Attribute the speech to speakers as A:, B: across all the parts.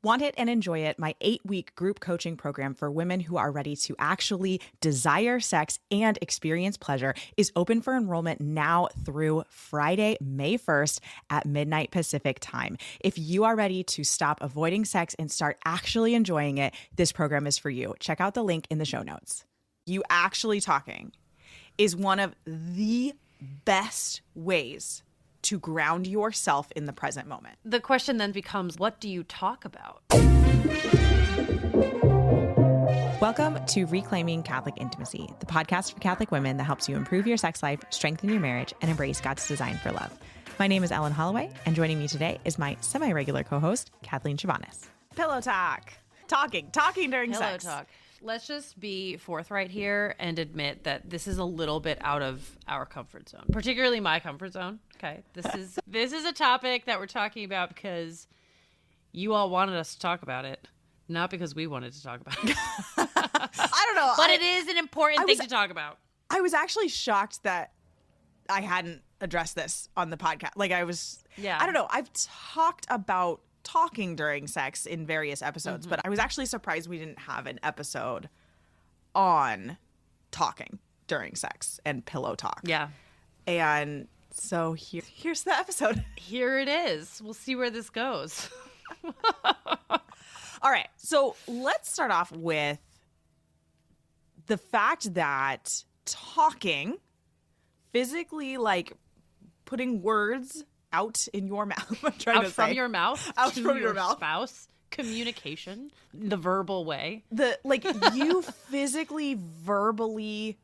A: Want it and enjoy it, my 8-week group coaching program for women who are ready to actually desire sex and experience pleasure is open for enrollment now through Friday, May 1st at midnight Pacific time. If you are ready to stop avoiding sex and start actually enjoying it, this program is for you. Check out the link in the show notes. You actually talking is one of the best ways to ground yourself in the present moment.
B: The question then becomes, what do you talk about?
A: Welcome to Reclaiming Catholic Intimacy, the podcast for Catholic women that helps you improve your sex life, strengthen your marriage, and embrace God's design for love. My name is Ellen Holloway, and joining me today is my semi-regular co-host, Kathleen Chovanes. Pillow talk. Talking during sex.
B: Pillow talk. Let's just be forthright here and admit that this is a little bit out of our comfort zone, particularly my comfort zone. Okay, this is a topic that we're talking about because you all wanted us to talk about it, not because we wanted to talk about it.
A: I don't know.
B: But it is an important thing to talk about.
A: I was actually shocked that I hadn't addressed this on the podcast. I don't know. I've talked about talking during sex in various episodes, but I was actually surprised we didn't have an episode on talking during sex and pillow talk.
B: Yeah.
A: And so here's the episode.
B: Here it is. We'll see where this goes.
A: All right. So let's start off with the fact that talking, physically, putting words out in your mouth. I'm trying to say.
B: From your mouth.
A: Out from your mouth.
B: Spouse. Communication. The verbal way.
A: You physically, verbally,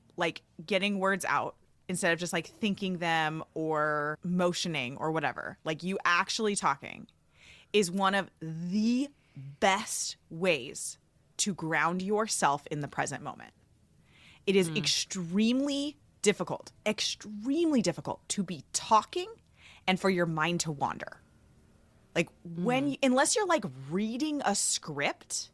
A: getting words out instead of just thinking them or motioning or whatever. You actually talking is one of the best ways to ground yourself in the present moment. It is extremely difficult to be talking and for your mind to wander. Unless you're reading a script,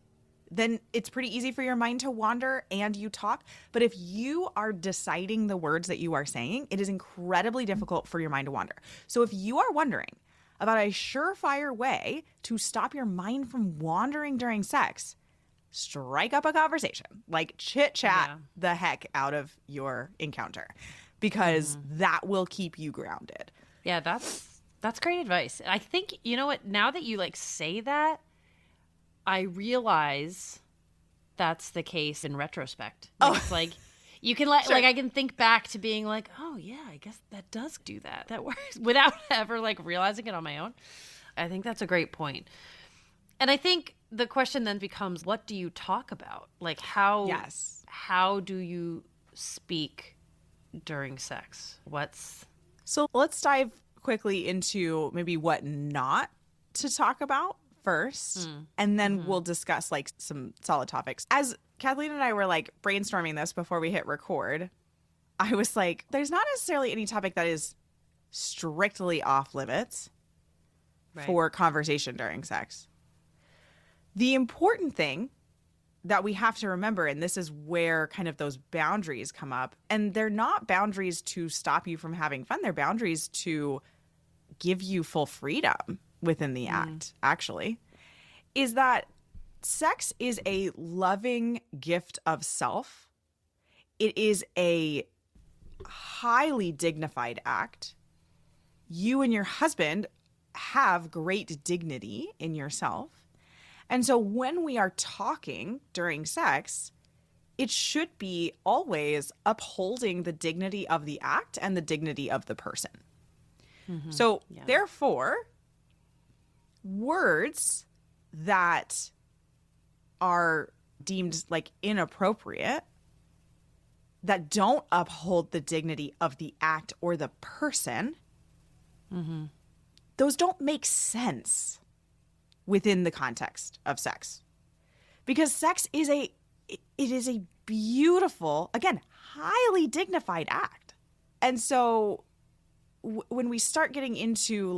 A: then it's pretty easy for your mind to wander and you talk. But if you are deciding the words that you are saying, it is incredibly difficult for your mind to wander. So if you are wondering about a surefire way to stop your mind from wandering during sex, strike up a conversation, chit chat the heck out of your encounter, because that will keep you grounded.
B: Yeah, that's great advice. I think, you know what, now that you say that, I realize that's the case in retrospect. It's you can sure. I can think back to being oh yeah, I guess that does do that. That works without ever realizing it on my own. I think that's a great point. And I think the question then becomes, what do you talk about? How do you speak during sex?
A: So let's dive quickly into maybe what not to talk about first, and then we'll discuss some solid topics. As Kathleen and I were brainstorming this before we hit record, I was there's not necessarily any topic that is strictly off limits for conversation during sex. The important thing that we have to remember, and this is where kind of those boundaries come up, and they're not boundaries to stop you from having fun. They're boundaries to give you full freedom within the act, actually, is that sex is a loving gift of self. It is a highly dignified act. You and your husband have great dignity in yourself. And so when we are talking during sex, it should be always upholding the dignity of the act and the dignity of the person. So therefore, words that are deemed inappropriate, that don't uphold the dignity of the act or the person, those don't make sense within the context of sex. Because sex is a beautiful, again, highly dignified act. And so when we start getting into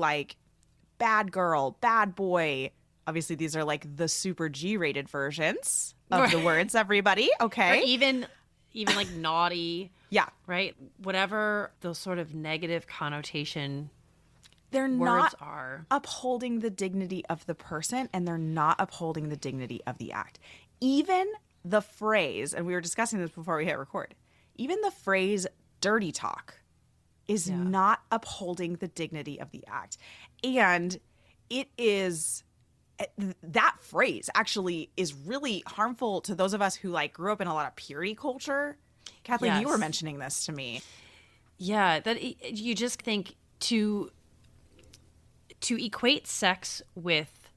A: bad girl, bad boy, obviously these are the super G-rated versions of the words, everybody, okay?
B: Or even naughty.
A: Yeah.
B: Right? Whatever those sort of negative connotation
A: they're
B: Words
A: not
B: are
A: upholding the dignity of the person, and they're not upholding the dignity of the act. Even the phrase, and we were discussing this before we hit record, even the phrase dirty talk is not upholding the dignity of the act. And it is, that phrase actually is really harmful to those of us who like grew up in a lot of purity culture. Kathleen, you were mentioning this to me.
B: Yeah, that you just think to equate sex with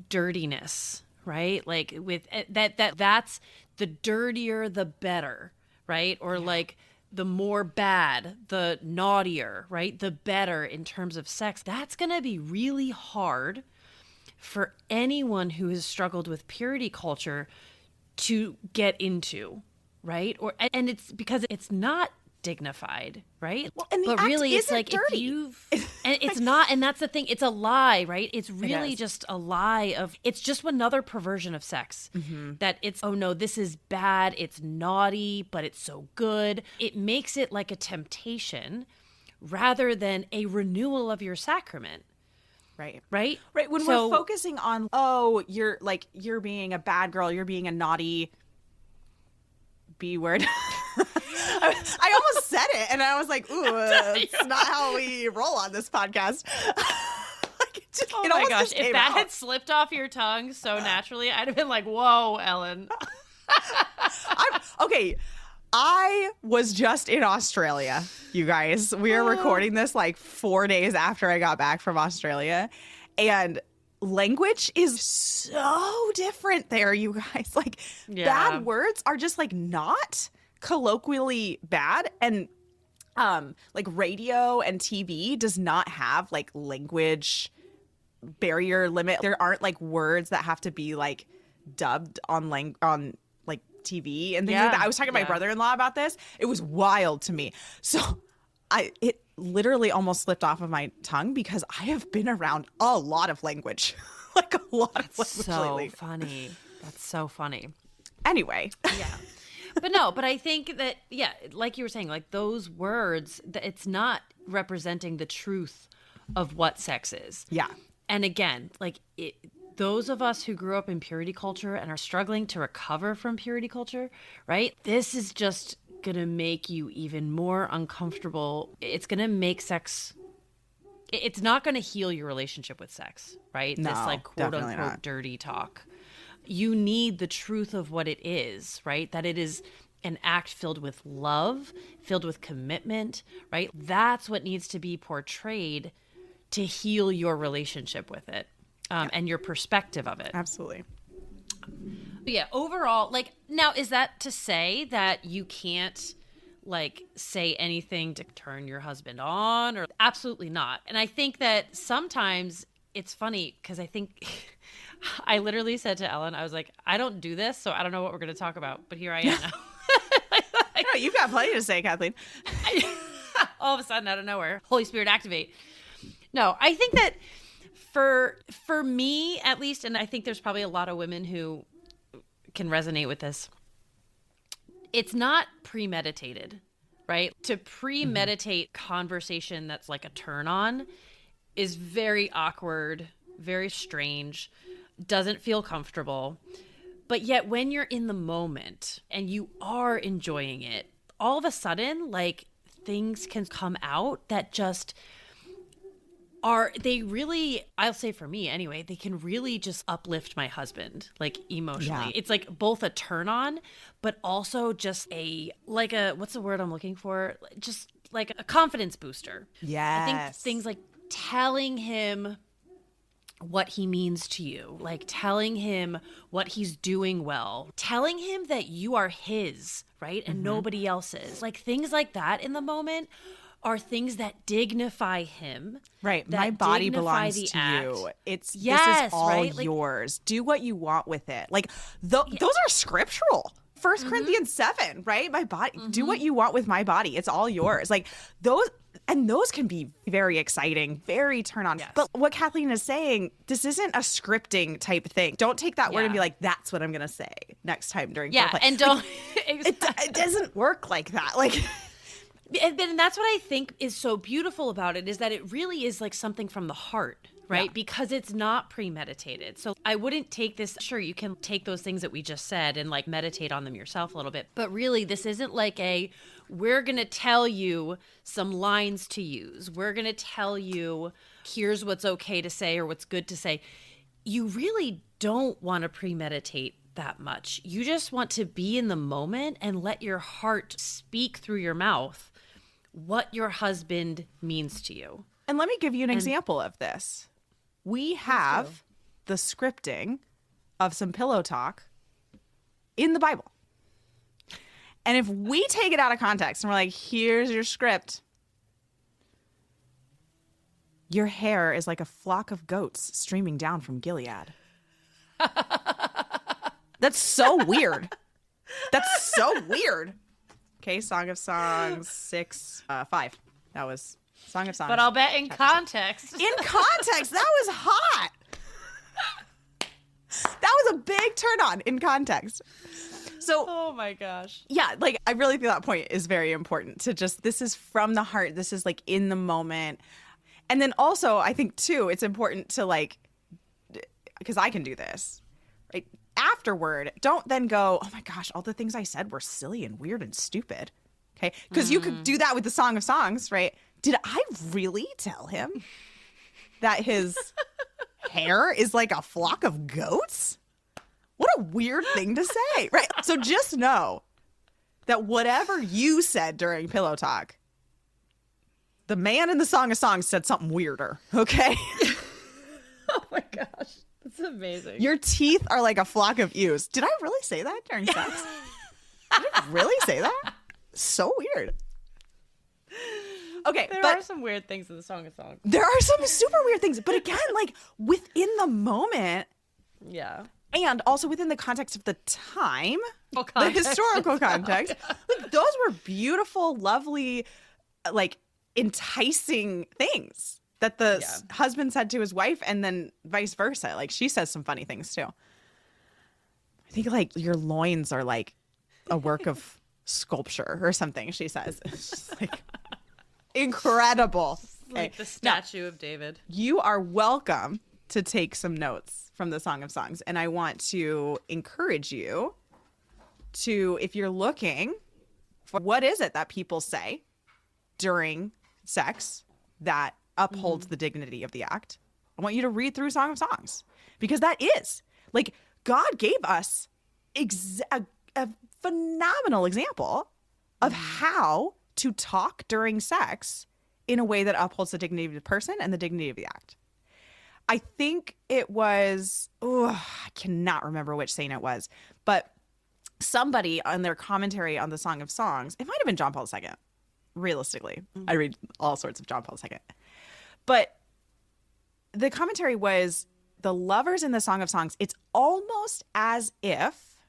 B: dirtiness, right? Like with that's the dirtier the better, right? Or like the more bad, the naughtier, right? The better in terms of sex. That's going to be really hard for anyone who has struggled with purity culture to get into, right? And it's because it's not dignified, right?
A: Well, and the
B: but
A: act
B: really it's
A: isn't
B: like
A: dirty.
B: if you've and it's not, and that's the thing, it's a lie, right? It's really just a lie of, it's just another perversion of sex. That it's, oh no, this is bad, it's naughty, but it's so good. It makes it like a temptation rather than a renewal of your sacrament.
A: Right. When we're focusing on, oh, you're being a bad girl, you're being a naughty B word. I almost said it, and I was like, ooh, it's not how we roll on this podcast.
B: Oh my gosh, if that had slipped off your tongue so naturally, I'd have been like, whoa, Ellen.
A: Okay, I was just in Australia, you guys. We are recording this like 4 days after I got back from Australia, and language is so different there, you guys. Like, bad words are just like not colloquially bad, and like radio and TV does not have like language barrier limit. There aren't like words that have to be like dubbed on like TV and things like that. I was talking to my brother-in-law about this. It was wild to me. So it literally almost slipped off of my tongue because I have been around a lot of language. Like a lot of language lately.
B: Funny. That's so funny.
A: Anyway.
B: Yeah. But I think that, like you were saying, like those words, it's not representing the truth of what sex is.
A: Yeah.
B: And again, like those of us who grew up in purity culture and are struggling to recover from purity culture, right? This is just going to make you even more uncomfortable. It's going to make sex, it's not going to heal your relationship with sex, right?
A: No,
B: this like quote unquote
A: not.
B: Dirty talk. You need the truth of what it is, right? That it is an act filled with love, filled with commitment, right? That's what needs to be portrayed to heal your relationship with it, and your perspective of it.
A: Absolutely.
B: But yeah, overall, like, now, is that to say that you can't, like, say anything to turn your husband on? Or absolutely not. And I think that sometimes it's funny because I think I literally said to Ellen, I was like, I don't do this, so I don't know what we're going to talk about, but here I am now.
A: No, you've got plenty to say, Kathleen.
B: All of a sudden, out of nowhere, Holy Spirit activate. No, I think that for me, at least, and I think there's probably a lot of women who can resonate with this, it's not premeditated, right? To premeditate conversation that's like a turn on is very awkward, very strange, doesn't feel comfortable. But yet when you're in the moment and you are enjoying it, all of a sudden, like, things can come out that just they really, I'll say for me anyway, they can really just uplift my husband, like, emotionally. Yeah. It's like both a turn on, but also just what's the word I'm looking for? Just like a confidence booster.
A: Yes.
B: I think things like telling him what he means to you, like telling him what he's doing well, telling him that you are his, right? And nobody else's. Like, things like that in the moment are things that dignify him.
A: Right. My body belongs to you. This is all right? yours. Do what you want with it. Like, those are scriptural. 1 Corinthians 7, right? My body, do what you want with my body. It's all yours. Like, those can be very exciting, very turn on. Yes. But what Kathleen is saying, this isn't a scripting type thing. Don't take that word and be like, that's what I'm going to say next time during foreplay.
B: And don't.
A: It doesn't work like that. Like,
B: And that's what I think is so beautiful about it, is that it really is like something from the heart, right? Yeah. Because it's not premeditated. So I wouldn't take this, sure, you can take those things that we just said and like meditate on them yourself a little bit. But really, this isn't like we're going to tell you some lines to use. We're going to tell you, here's what's okay to say or what's good to say. You really don't want to premeditate that much. You just want to be in the moment and let your heart speak through your mouth what your husband means to you.
A: And let me give you an example of this. We have the scripting of some pillow talk in the Bible. And if we take it out of context and we're like, here's your script. Your hair is like a flock of goats streaming down from Gilead. That's so weird. That's so weird. Okay, Song of Songs 5. That was Song of Songs.
B: But I'll bet in context.
A: In context, that was hot. That was a big turn on in context. So,
B: oh my gosh.
A: Yeah, like I really think that point is very important to just, this is from the heart. This is like in the moment. And then also, I think too, it's important to like, because I can do this, right? Afterward, don't then go, oh my gosh, all the things I said were silly and weird and stupid. Okay. Because you could do that with the Song of Songs, right? Did I really tell him that his hair is like a flock of goats? What a weird thing to say, right? So just know that whatever you said during Pillow Talk, the man in the Song of Songs said something weirder, okay?
B: Oh my gosh. That's amazing.
A: Your teeth are like a flock of ewes. Did I really say that during sex? Did I really say that? So weird. Okay,
B: there are some weird things in the Song of Songs.
A: There are some super weird things. But again, like within the moment.
B: Yeah.
A: And also within the context of the time, the historical context. Like those were beautiful, lovely, like enticing things that the husband said to his wife, and then vice versa. Like she says some funny things too. I think like your loins are like a work of sculpture or something, she says. It's just like incredible.
B: Like the statue of David.
A: You are welcome to take some notes from the Song of Songs. And I want to encourage you to, if you're looking for what is it that people say during sex that upholds the dignity of the act, I want you to read through Song of Songs, because that is like God gave us a phenomenal example of how to talk during sex in a way that upholds the dignity of the person and the dignity of the act. I think it was, I cannot remember which saint it was, but somebody on their commentary on the Song of Songs, it might have been John Paul II, realistically. I read all sorts of John Paul II. But the commentary was the lovers in the Song of Songs, it's almost as if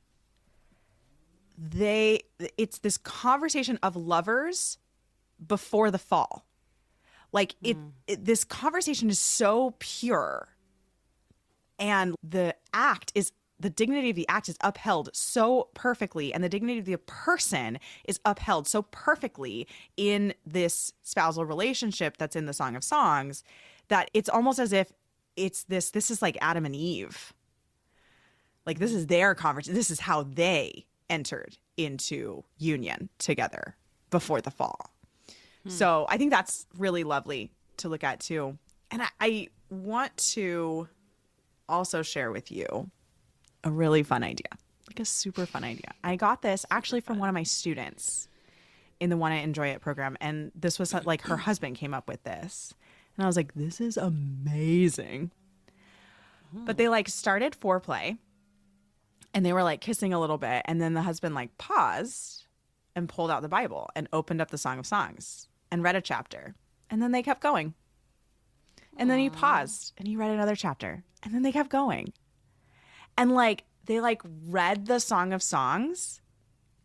A: it's this conversation of lovers before the fall. Like this conversation is so pure, and the dignity of the act is upheld so perfectly, and the dignity of the person is upheld so perfectly in this spousal relationship that's in the Song of Songs, that it's almost as if this is like Adam and Eve. Like this is their conversation. This is how they entered into union together before the fall. So I think that's really lovely to look at too. And I want to also share with you a really fun idea, like a super fun idea. I got this actually from one of my students in the Wanna Enjoy It program. And this was like her husband came up with this. And I was like, this is amazing. But they like started foreplay and they were like kissing a little bit. And then the husband like paused and pulled out the Bible and opened up the Song of Songs and read a chapter. And then they kept going. And then he paused and he read another chapter. And then they kept going. And like they like read the Song of Songs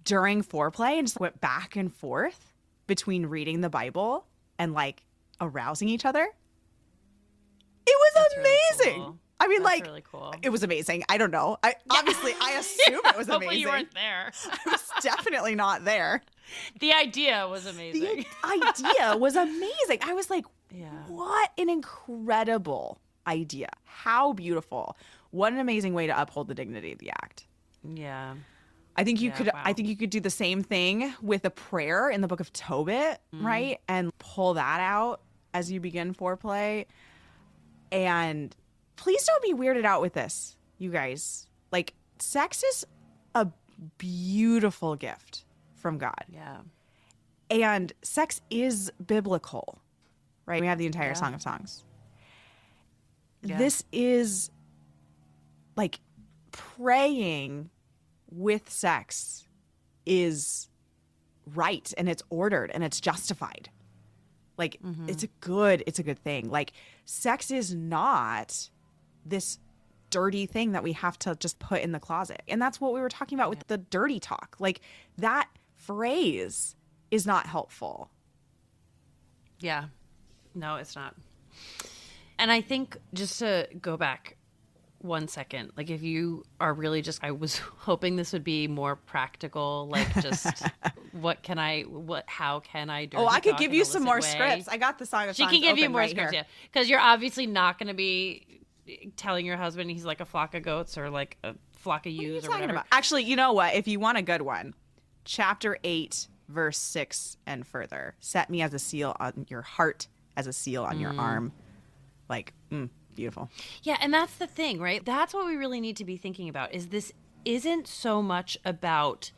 A: during foreplay and just went back and forth between reading the Bible and like arousing each other. It was
B: That's
A: amazing.
B: Really cool.
A: I mean,
B: That's
A: like,
B: really cool.
A: It was amazing. I don't know. Obviously, I assume it was amazing.
B: Hopefully you weren't there.
A: I was definitely not there.
B: The idea was amazing.
A: The idea was amazing. I was like,
B: Yeah.
A: what an incredible idea. How beautiful. What an amazing way to uphold the dignity of the act.
B: Yeah.
A: I think you
B: Yeah,
A: could
B: wow.
A: I think you could do the same thing with a prayer in the book of Tobit, right? And pull that out as you begin foreplay. And please don't be weirded out with this, you guys. Like, sex is a beautiful gift from God.
B: Yeah.
A: And sex is biblical, right? We have the entire Song of Songs.
B: Yeah.
A: This is like praying with sex is right, and it's ordered, and it's justified. Like, it's a good thing. Like, sex is not this dirty thing that we have to just put in the closet. And that's what we were talking about with the dirty talk. Like, that phrase is not helpful.
B: Yeah. No, it's not. And I think, just to go back 1 second, like, if you are really just, I was hoping this would be more practical, like, just how can I dirty
A: Oh, I could
B: talk
A: give
B: in
A: you
B: a
A: some
B: illicit
A: more
B: way?
A: scripts. I got the Song of
B: She
A: Songs
B: can give you
A: open
B: more
A: right
B: scripts,
A: here.
B: yeah. Because you're obviously not going to be telling your husband he's like a flock of goats or like a flock of
A: What are you
B: ewes or
A: talking
B: whatever.
A: about? Actually, you know what? If you want a good one, chapter 8, verse 6 and further. Set me as a seal on your heart, as a seal on your arm. Like, beautiful.
B: Yeah, and that's the thing, right? That's what we really need to be thinking about, is this isn't so much about,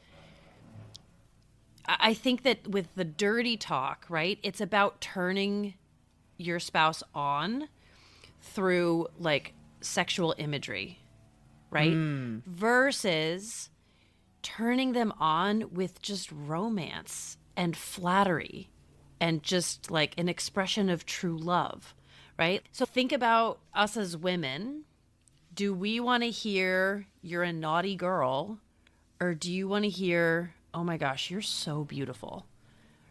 B: I think that with the dirty talk, right, it's about turning your spouse on through, like, sexual imagery, right? Versus turning them on with just romance and flattery and just, like, an expression of true love. Right? So think about us as women. Do we want to hear you're a naughty girl, or do you want to hear, oh my gosh, you're so beautiful?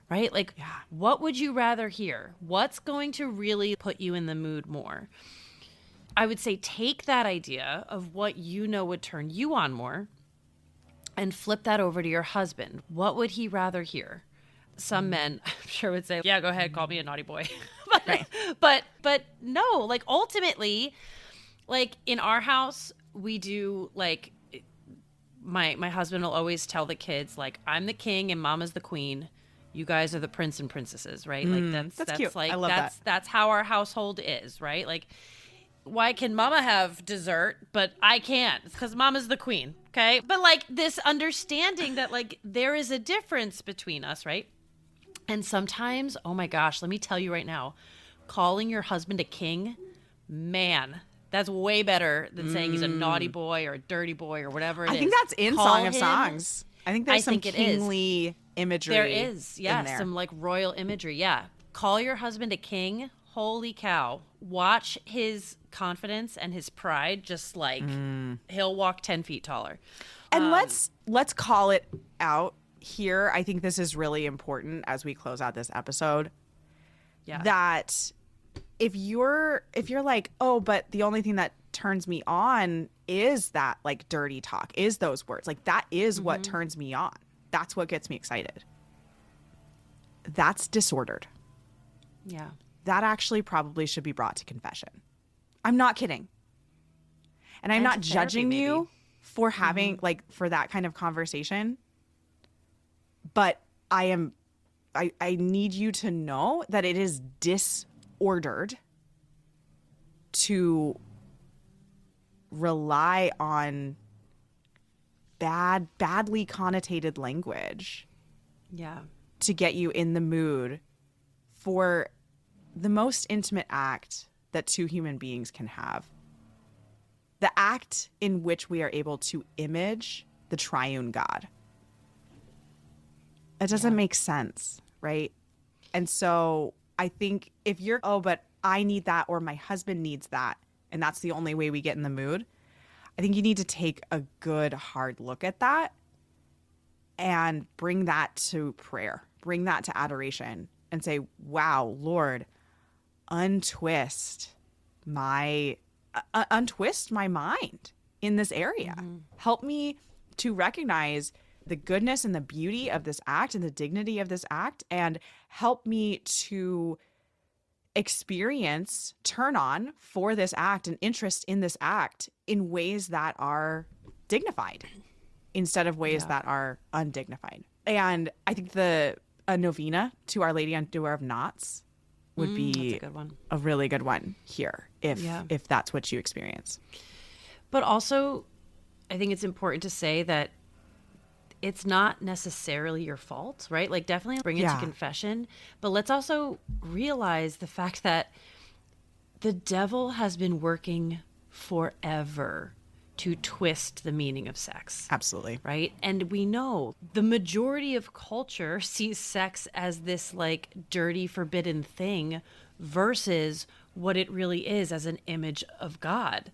B: Right? Like, what would you rather hear? What's going to really put you in the mood more? I would say take that idea of what you know would turn you on more and flip that over to your husband. What would he rather hear? Some men, I'm sure, would say, yeah, go ahead, call me a naughty boy. But no, like, ultimately, like, in our house, we do, like, my husband will always tell the kids, like, I'm the king and mama's the queen. You guys are the prince and princesses, right? Like, that's
A: cute.
B: like,
A: I love
B: that's how our household is, right? Like, why can mama have dessert, but I can't? It's because mama's the queen, okay? But, like, this understanding that, like, there is a difference between us, right? And sometimes, oh my gosh, let me tell you right now, calling your husband a king, man, that's way better than saying he's a naughty boy or a dirty boy or whatever it is.
A: I think that's in
B: Call
A: Song of
B: him-
A: Songs. I think there's some
B: think it is.
A: kingly imagery.
B: There is, yeah,
A: in there.
B: some, like, royal imagery, yeah. Call your husband a king, holy cow. Watch his confidence and his pride, just, like, he'll walk 10 feet taller.
A: And let's call it out here. I think this is really important as we close out this episode.
B: Yeah.
A: That if you're like, oh, but the only thing that turns me on is that, like, dirty talk, is those words. Like, that is what turns me on. That's what gets me excited. That's disordered.
B: Yeah.
A: That actually probably should be brought to confession. I'm not kidding. And I'm
B: And
A: not
B: to therapy,
A: judging
B: maybe.
A: you for having, like, for that kind of conversation. But I need you to know that it is disordered to rely on badly connotated language
B: Yeah.
A: to get you in the mood for the most intimate act that two human beings can have. The act in which we are able to image the triune God. It doesn't make sense, right? And so I think if you're, oh, but I need that, or my husband needs that, and that's the only way we get in the mood, I think you need to take a good hard look at that and bring that to prayer, bring that to adoration, and say, wow, Lord, untwist my mind in this area. Help me to recognize the goodness and the beauty of this act and the dignity of this act, and help me to experience turn on for this act and interest in this act in ways that are dignified instead of ways that are undignified. And I think a novena to Our Lady Undoer of Knots would be
B: that's a good one.
A: A really good one here if that's what you experience.
B: But also, I think it's important to say that it's not necessarily your fault, right? Like, definitely bring it to confession, but let's also realize the fact that the devil has been working forever to twist the meaning of sex.
A: Absolutely.
B: Right? And we know the majority of culture sees sex as this like dirty, forbidden thing versus what it really is as an image of God.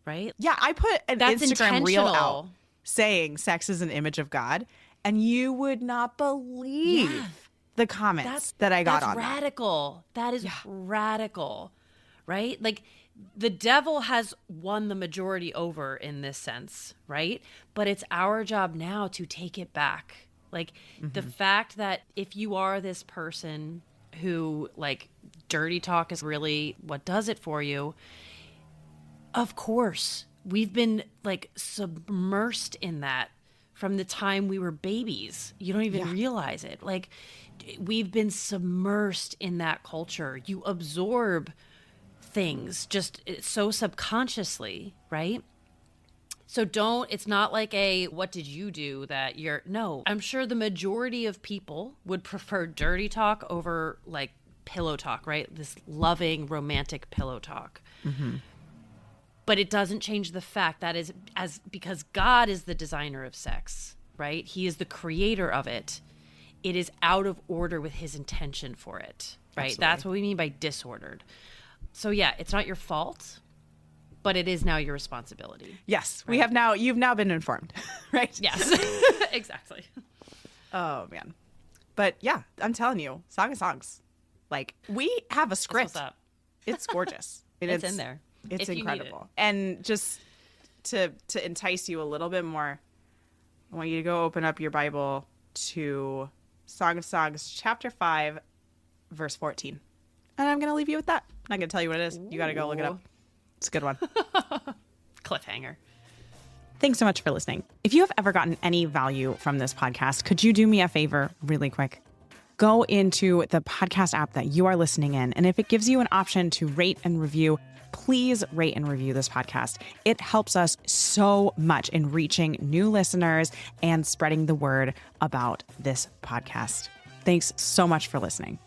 B: Right?
A: Yeah, I put an
B: That's
A: Instagram reel out
B: intentional.
A: saying sex is an image of God, and you would not believe the comments that I got on
B: radical. That is radical, right? Like, the devil has won the majority over in this sense, right? But it's our job now to take it back. Like, the fact that if you are this person who, like, dirty talk is really what does it for you, of course, we've been, like, submersed in that from the time we were babies. You don't even realize it. Like, we've been submersed in that culture. You absorb things just so subconsciously, right? So it's not like what did you do that no, I'm sure the majority of people would prefer dirty talk over like pillow talk, right? This loving, romantic pillow talk. But it doesn't change the fact that because God is the designer of sex, right? He is the creator of it. It is out of order with his intention for it, right?
A: Absolutely.
B: That's what we mean by disordered. So yeah, it's not your fault, but it is now your responsibility.
A: Yes, right? You've now been informed, right?
B: Yes, exactly.
A: Oh man. But yeah, I'm telling you, Song of Songs, like, we have a script.
B: That's what's up.
A: It's gorgeous.
B: It's in there.
A: It's
B: if
A: incredible. And just to entice you a little bit more, I want you to go open up your Bible to Song of Songs, chapter 5, verse 14. And I'm going to leave you with that. I'm not going to tell you what it is. You got to go look it up. It's a good one.
B: Cliffhanger.
A: Thanks so much for listening. If you have ever gotten any value from this podcast, could you do me a favor really quick? Go into the podcast app that you are listening in, and if it gives you an option to rate and review, please rate and review this podcast. It helps us so much in reaching new listeners and spreading the word about this podcast. Thanks so much for listening.